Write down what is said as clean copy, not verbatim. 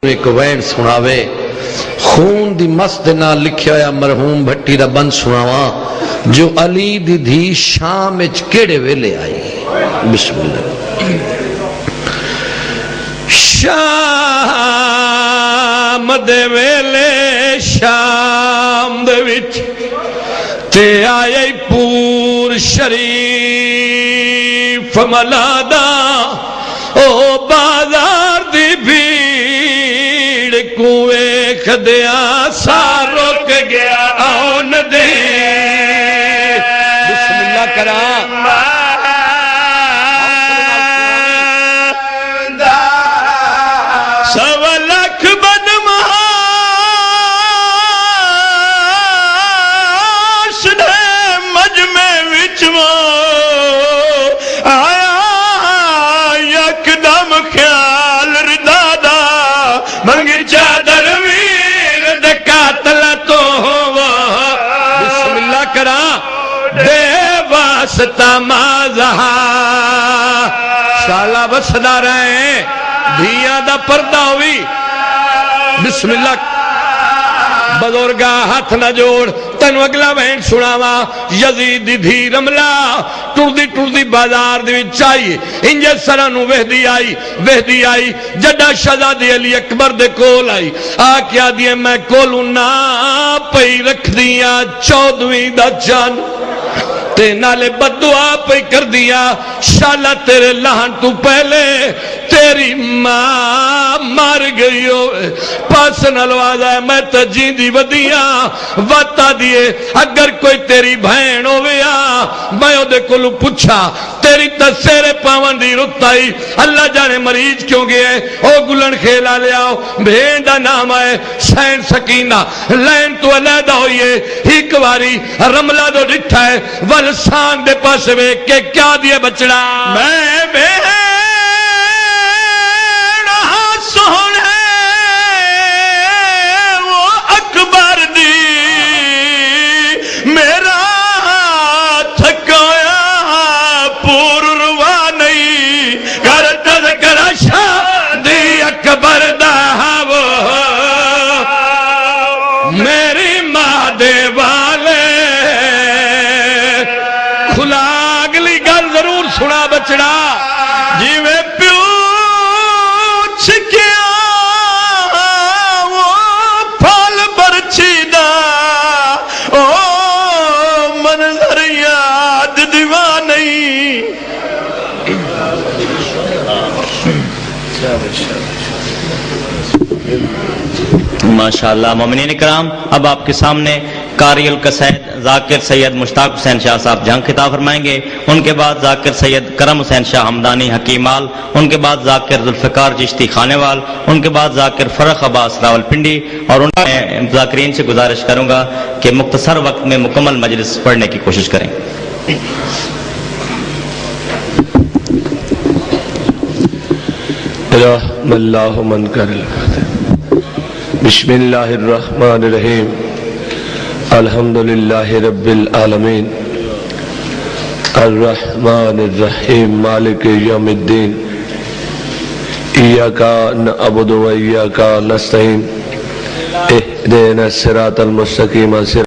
ایک وین سناوے خون دی مست نہ لکھیا ہویا مرحوم بھٹی دا بند سناواں جو علی دی دھی شام وچ کیڑے ویلے آئی. بسم اللہ. شام دے ویلے شام دے وچ تے آئی پور شریف ملادا او بازار دی بھیڑ کو ایک دیا سا رک گیا آن دے. بسم اللہ کرام. سوا لکھ بدمعاش نے مجمع وچ آیا یکدم خیال ردا دا منگی چادر ویر دے قاتل تو ہوا. بسم اللہ کرا بے واسطہ مازہا شالا بسدا رہے دھیاں دا پردہ ہوئی. بسم اللہ. بزرگا ہاتھ نہ جوڑ تینو اگلا بہن سناوا. یزید دی دھی رملہ ٹردی بازار دے وچ آئی انجے سرا نو وہدی آئی جڈا شہزادی علی اکبر دے کول آئی آ کیا دیے میں کولوں نہ پئی رکھ دیاں 14ویں دا چاند تے نالے بددعا پہ کر دیا شالا تیرے لہن تو پہلے تیری ماں مار گئی ہو پاس نلوازا ہے میں تا جیندی ودیاں واتا دیے اگر کوئی تیری بہن ہویا میں دے کلو پوچھا تیری تسیرے پاون دی رتائی اللہ جانے مریض کیوں گئے او گلن کھیلا لے آؤ بھین دا نام آئے سین سکینہ لین تو علیدہ ہوئیے ایک واری رملہ دو ڈٹھا ہے والسان دے پاس میں کہ کیا دیے بچڑا میں بہن سونے وہ اکبر دی میرا تھکایا پور روا نہیں کر تذکر شادی اکبر دا وہ میری ماں دے والے کھلا اگلی گل ضرور سنا بچڑا جی میں پیوچھ کیا وہ پھال برچی دا او منظر یاد دیوانی. ماشاءاللہ. مومنین اکرام اب آپ کے سامنے قاری القصائد ذاکر سید مشتاق حسین شاہ صاحب جنگ خطاب فرمائیں گے. ان کے بعد ذاکر سید کرم حسین شاہ ہمدانی حکیمال. ان کے بعد ذاکر ذوالفقار چشتی خانےوال. ان کے بعد ذاکر فرخ عباس راول پنڈی. اور ان ذاکرین سے گزارش کروں گا کہ مختصر وقت میں مکمل مجلس پڑھنے کی کوشش کریں. رحم اللہ من کر بسم اللہ الرحمن الرحیم الحمدللہ رب العالمین الرحمن الرحیم مالک یوم الدین ایاک نعبد و ایاک نستعین اہدنا الصراط المستقیم